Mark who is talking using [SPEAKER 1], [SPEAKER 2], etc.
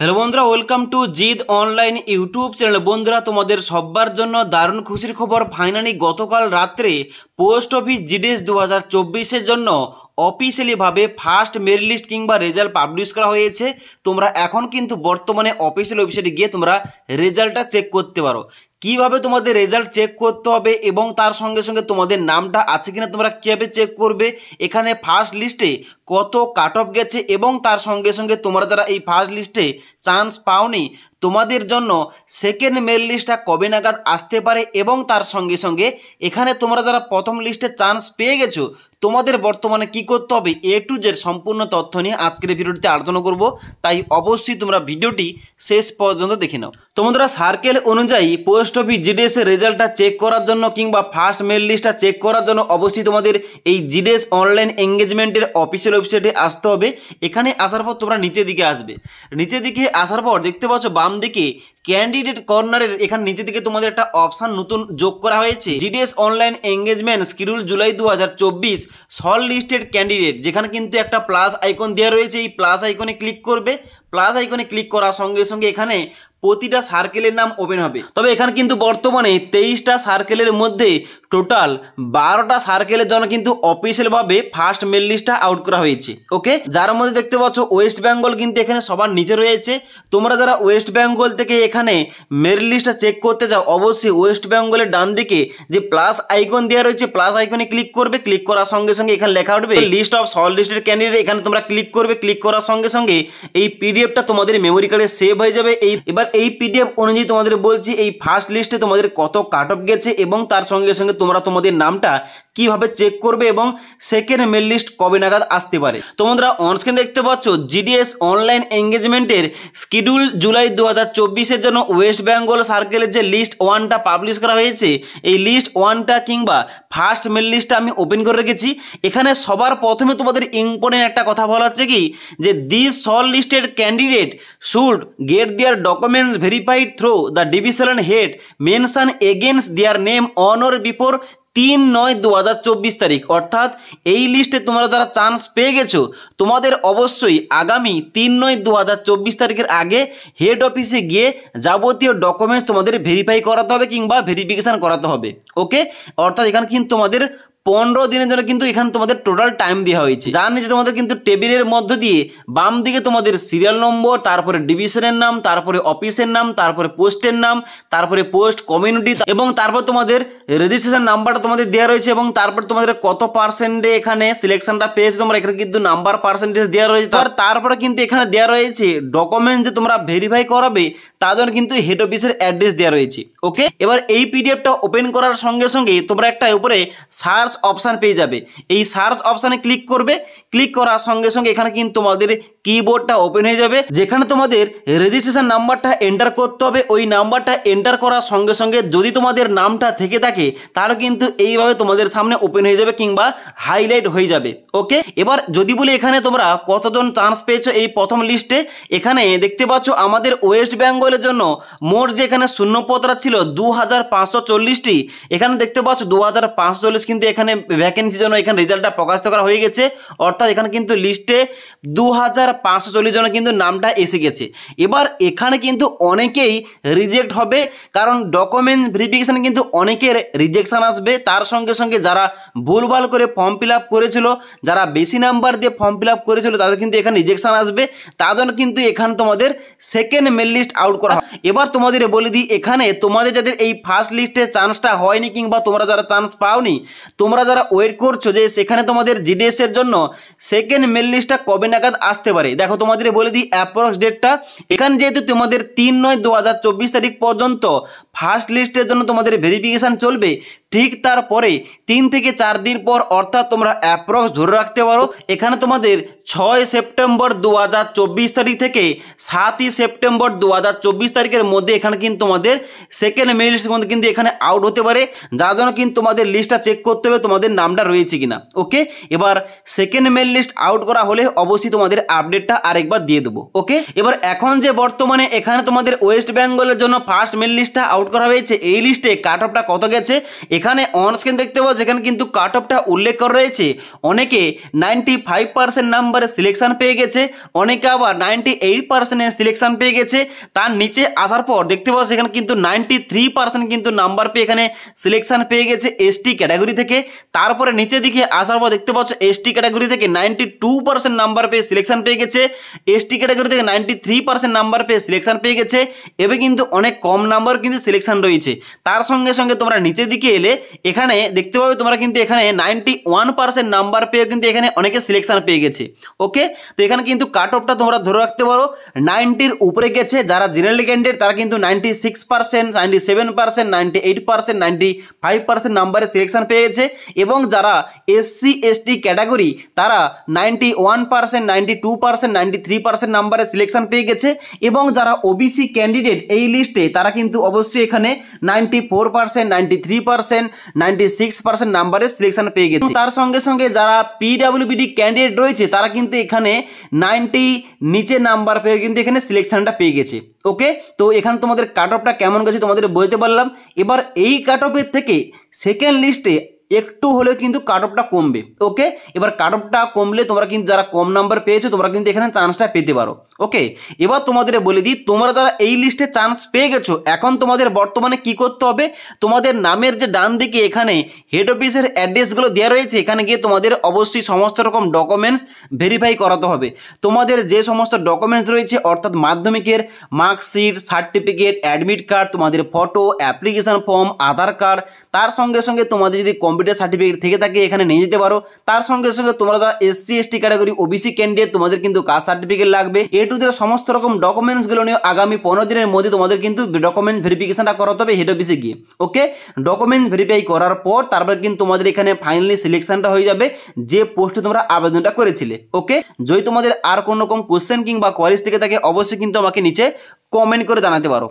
[SPEAKER 1] Hello বন্ধুরা, welcome to Gide online YouTube channel. বন্ধুরা, তোমাদের সবার জন্য দারুণ খুশির খবর। ফাইনালি গতকাল রাত্রে পোস্ট অফিস জিডিএস 2024-এর জন্য অফিসিয়ালিভাবে ফার্স্ট মেরিট লিস্ট কিংবা রেজাল্ট পাবলিশ করা হয়েছে। তোমরা এখন কিন্তু বর্তমানে অফিসিয়াল ওয়েবসাইটে গিয়ে তোমরা রেজাল্টটা চেক করতে পারো। কিভাবে তোমাদের রেজাল্ট চেক করতে হবে এবং তার সঙ্গে সঙ্গে তোমাদের নামটা আছে কিনা তোমরা কীভাবে চেক করবে, এখানে ফার্স্ট লিস্টে কত কাট অফ গেছে এবং তার সঙ্গে সঙ্গে তোমরা যারা এই ফার্স্ট লিস্টে চান্স পাওনি তোমাদের জন্য সেকেন্ড মেরিট লিস্টটা কবে নাগাদ আসতে পারে এবং তার সঙ্গে সঙ্গে এখানে তোমরা যারা প্রথম লিস্টে চান্স পেয়ে গেছো তোমাদের বর্তমানে কি করতে হবে এ টু জেড সম্পূর্ণ তথ্য নিয়ে আজকের ভিডিওটিতে আলোচনা করব। তাই অবশ্যই তোমরা ভিডিওটি শেষ পর্যন্ত দেখে নাও। তো বন্ধুরা, সার্কেল অনুযায়ী পোস্ট অফিস জিডিএস এর রেজাল্টটা চেক করার জন্য কিংবা ফার্স্ট মেরিট লিস্টটা চেক করার জন্য অবশ্যই তোমাদের এই জিডিএস অনলাইন এঙ্গেজমেন্টের অফিসিয়াল ওয়েবসাইটে আসতে হবে। এখানে আসার পর তোমরা নিচের দিকে আসবে। নিচের দিকে আসার পর দেখতে পাচ্ছ বাম দিকে ক্যান্ডিডেট কর্নারের এখানে নিচের দিকে তোমাদের একটা অপশান নতুন যোগ করা হয়েছে, GDS online engagement schedule July 2024 short listed candidate, যেখানে কিন্তু একটা প্লাস আইকন দেওয়া রয়েছে। এই প্লাস আইকনে ক্লিক করবে। প্লাস আইকনে ক্লিক করার সঙ্গে সঙ্গে এখানে প্রতিটা সার্কেলের নাম ওপেন হবে। তবে এখানে কিন্তু বর্তমানে 23টা সার্কেলের মধ্যে টোটাল 12টা সার্কেলের জন্য কিন্তু অফিসিয়ালভাবে ফার্স্ট মেরিট লিস্টটা আউট করা হয়েছে। ওকে, যার মধ্যে দেখতে পাচ্ছ ওয়েস্ট বেঙ্গল কিন্তু এখানে সবার নিচে রয়েছে। তোমরা যারা ওয়েস্ট বেঙ্গল থেকে এখানে মেরিট লিস্টটা চেক করতে যাও অবশ্যই ওয়েস্ট বেঙ্গলের ডান দিকে যে প্লাস আইকন দেওয়া রয়েছে প্লাস আইকনে ক্লিক করবে। ক্লিক করার সঙ্গে সঙ্গে এখানে লেখা উঠবে list of short listed candidate. এখানে তোমরা ক্লিক করবে। ক্লিক করার সঙ্গে সঙ্গে এই পিডিএফটা তোমাদের মেমোরি কার্ডে সেভ হয়ে যাবে। এবার এই পিডিএফ অনুযায়ী তোমাদের বলছি এই ফার্স্ট লিস্টে তোমাদের কত কাট অফ গেছে এবং তার সঙ্গে সঙ্গে তোমরা তোমাদের নামটা কিভাবে চেক করবে এবং সেকেন্ড মেরিট লিস্ট কবে নাগাদ আসতে পারে। তোমরা অনস্ক্রিন দেখতে পাচ্ছ জিডিএস অনলাইন এঙ্গেজমেন্টের শিডিউল জুলাই 2024-এর জন্য ওয়েস্ট বেঙ্গল সার্কেলের যে লিস্ট 1টা পাবলিশ করা হয়েছে, এই লিস্ট 1টা কিংবা ফার্স্ট মেরিট লিস্টটা আমি ওপেন করে রেখেছি। এখানে সবার প্রথমে তোমাদের ইম্পর্টেন্ট একটা কথা বলা হচ্ছে কি যে this short listed candidate should get their documents verified through the division head mention against their name on or before 3/9/2024 তারিখ। অর্থাৎ এই লিস্টে তোমরা যারা চান্স পেয়ে গেছো তোমাদের অবশ্যই আগামী 3/9/2024 তারিখের আগে হেড অফিসে গিয়ে যাবতীয় ডকুমেন্টস তোমাদের ভেরিফাই করাতে হবে কিংবা ভেরিফিকেশান করাতে হবে। ওকে, অর্থাৎ এখানে কিন্তু তোমাদের 15 দিনের জন্য কিন্তু এখানে তোমাদের টোটাল টাইম দেওয়া হয়েছে। যার নিচে তোমাদের কিন্তু টেবিলের মধ্য দিয়ে বাম দিকে তোমাদের সিরিয়াল নম্বর, তারপরে ডিভিশনের নাম, তারপরে অফিসের নাম, তারপরে পোস্টের নাম, তারপরে পোস্ট কমিউনিটি এবং তারপর তোমাদের রেজিস্ট্রেশন নাম্বারটা তোমাদের দেওয়া রয়েছে এবং তারপর তোমাদের কত পার্সেন্টে এখানে সিলেকশনটা পেয়েছে তোমরা এখানে কিন্তু নাম্বার পার্সেন্টেজ দেওয়া রয়েছে। তারপরে কিন্তু এখানে দেওয়া রয়েছে ডকুমেন্ট যে তোমরা ভেরিফাই করাবে তার জন্য কিন্তু হেড অফিসের অ্যাড্রেস দেওয়া রয়েছে। ওকে, এবার এই পিডিএফটা ওপেন করার সঙ্গে সঙ্গে তোমরা একটা উপরে সার্চ অপশান পেয়ে যাবে। এই সার্চ অপশানে ক্লিক করবে। ক্লিক করার সঙ্গে সঙ্গে এখানে কিন্তু তোমাদের কিবোর্ডটা ওপেন হয়ে যাবে, যেখানে তোমাদের রেজিস্ট্রেশন নাম্বারটা এন্টার করতে হবে। ওই নাম্বারটা এন্টার করার সঙ্গে সঙ্গে যদি তোমাদের নামটা থেকে থাকে তাহলে কিন্তু এইভাবে তোমাদের সামনে ওপেন হয়ে যাবে কিংবা হাইলাইট হয়ে যাবে। ওকে, এবার যদি বলি এখানে তোমরা কতজন চান্স পেয়েছো এই প্রথম লিস্টে, এখানে দেখতে পাচ্ছ আমাদের ওয়েস্ট বেঙ্গলের জন্য মোট যে এখানে শূন্যপদটা ছিল 2540টি। এখানে দেখতে পাচ্ছ 2540 কিন্তু এখানে ভ্যাকেন্সির জন্য এখানে রেজাল্টটা প্রকাশিত করা হয়ে গেছে। অর্থাৎ এখানে কিন্তু লিস্টে 2540 জন কিন্তু নামটা এসে গেছে। এবার এখানে কিন্তু অনেকেই রিজেক্ট হবে, কারণ ডকুমেন্ট ভেরিফিকেশান কিন্তু অনেকের রিজেকশান আসবে। তার সঙ্গে সঙ্গে যারা ভুলভাল করে ফর্ম ফিল আপ করেছিল, যারা বেশি নাম্বার দিয়ে ফর্ম ফিল আপ করেছিল তাদের কিন্তু এখানে রিজেকশান আসবে। তার জন্য কিন্তু এখানে তোমাদের সেকেন্ড মেরিট লিস্ট আউট করা হয়। এবার তোমাদের বলে দিই এখানে তোমাদের যাদের এই ফার্স্ট লিস্টে চান্সটা হয়নি কিংবা তোমরা যারা চান্স পাওনি, তোমরা যারা ওয়েট করছো যে সেখানে তোমাদের জিডিএস এর জন্য সেকেন্ড মেরিট লিস্টটা কবে নাগাদ আসতে পারে, দেখো তোমাদের বলে দিই অ্যাপ্রক্স ডেটটা। এখানে যেহেতু তোমাদের 3/9/2024 তারিখ পর্যন্ত ফার্স্ট লিস্টের জন্য তোমাদের ভেরিফিকেশান চলবে, ঠিক তারপরে 3 থেকে 4 দিন পর অর্থাৎ তোমরা অ্যাপ্রক্স ধরে রাখতে পারো এখানে তোমাদের 6 সেপ্টেম্বর 2024 তারিখ থেকে 7ই সেপ্টেম্বর 2024 তারিখের মধ্যে এখানে কিন্তু তোমাদের সেকেন্ড মেরিট লিস্টের মধ্যে কিন্তু এখানে আউট হতে পারে, যার জন্য কিন্তু তোমাদের লিস্টটা চেক করতে হবে তোমাদের নামটা রয়েছে কিনা। ওকে, এবার সেকেন্ড মেরিট লিস্ট আউট করা হলে অবশ্যই তোমাদের আপডেটটা আরেকবার দিয়ে দেবো। ওকে, এবার এখন যে বর্তমানে এখানে তোমাদের ওয়েস্ট বেঙ্গলের জন্য ফার্স্ট মেরিট লিস্টটা আউট করা হয়েছে, এই লিস্টে কাট অফটা কত গেছে এখানে অন স্ক্রিন দেখতে পাচ্ছ এখানে কিন্তু কাট অফটা উল্লেখ করা রয়েছে। অনেকে 95% নাম্বারে সিলেকশন পেয়ে গেছে, অনেকে আবার 98% সিলেকশন পেয়ে গেছে। তার নিচে আসার পর দেখতে পাচ্ছ এখানে কিন্তু 93% কিন্তু নাম্বার পেয়ে এখানে সিলেকশন পেয়ে গেছে এসটি ক্যাটাগরি থেকে। তারপরে নিচের দিকে আসার পর দেখতে পাচ্ছ এসটি ক্যাটাগরি থেকে 92% নাম্বার পেয়ে সিলেকশন পেয়ে গেছে, এসটি ক্যাটাগরি থেকে 93% নাম্বার পেয়ে সিলেকশন পেয়ে গেছে। এবার কিন্তু অনেক কম নাম্বার কিন্তু সিলেকশন রয়েছে। তার সঙ্গে সঙ্গে তোমরা নিচের দিকে এলে এখানে দেখতে পাবে তোমরা কিন্তু এখানে 91% নাম্বার পেয়ে কিন্তু এখানে অনেকে সিলেকশন পেয়ে গেছে। ওকে, তো এখানে কিন্তু কাট অফটা তোমরা ধরে রাখতে পারো 90-র উপরে গেছে। যারা জেনারেল ক্যান্ডিডেট তারা কিন্তু 96%, 97%, 98%, 95% নাম্বারে সিলেকশন পেয়ে গেছে। এবং যারা এসসি এসটি ক্যাটাগরি তারা 91%, 92%, 93% নাম্বারে সিলেকশন পেয়ে গেছে। এবং যারা ওবিসি ক্যান্ডিডেট এই লিস্টে তারা কিন্তু অবশ্যই এখানে 94%, 93%, 96% নাম্বারে সিলেকশন পেয়ে গেছে। তার সঙ্গে সঙ্গে যারা পিডাব্লিউবিডি ক্যান্ডিডেট রয়েছে তারা কিন্তু এখানে 90 নিচে নাম্বার পেয়ে কিন্তু এখানে সিলেকশনটা পেয়ে গেছে। ওকে, তো এখানে তোমাদের কাট অফটা কেমন গেছে তোমাদের বলতে পারলাম। এবার এই কাট অফের থেকে সেকেন্ড লিস্টে একটু হলেও কিন্তু কাট অফটা কমবে। ওকে, এবার কাট অফটা কমলে তোমরা কিন্তু যারা কম নাম্বার পেয়েছো তোমরা কিন্তু এখানে চান্সটা পেতে পারো। ওকে, এবার তোমাদের বলে দিই তোমরা যারা এই লিস্টে চান্স পেয়ে গেছো এখন তোমাদের বর্তমানে কি করতে হবে, তোমাদের নামের যে ডান দিকে এখানে হেড অফিসের অ্যাড্রেসগুলো দেওয়া রয়েছে এখানে গিয়ে তোমাদের অবশ্যই সমস্ত রকম ডকুমেন্টস ভেরিফাই করাতে হবে। তোমাদের যে সমস্ত ডকুমেন্টস রয়েছে অর্থাৎ মাধ্যমিকের মার্কশিট, সার্টিফিকেট, অ্যাডমিট কার্ড, তোমাদের ফটো, অ্যাপ্লিকেশন ফর্ম, আধার কার্ড, তার সঙ্গে সঙ্গে তোমাদের যদি কম্পিউটার সার্টিফিকেট থেকে থাকে এখানে নিয়ে যেতে পারো। তার সঙ্গে সঙ্গে তোমরা SC ST category OBC candidate তোমাদের কিন্তু কাস্ট সার্টিফিকেট লাগবে। এ টু জেড সমস্ত রকম ডকুমেন্টসগুলো নিয়ে আগামী 15 দিনের মধ্যে তোমাদের কিন্তু ডকুমেন্ট ভেরিফিকেশনটা করাতে হবে হেড অফিসে গিয়ে। ওকে, ডকুমেন্ট ভেরিফাই করার পর তারপর কিন্তু তোমাদের এখানে ফাইনালি সিলেকশনটা হয়ে যাবে যে পোস্টে তোমরা আবেদনটা করেছিলে। ওকে, যদি তোমাদের আর কোনো রকম কোশ্চেন কিংবা কোয়ারিজ থেকে থাকে অবশ্যই কিন্তু আমাকে নিচে কমেন্ট করে জানাতে পারো।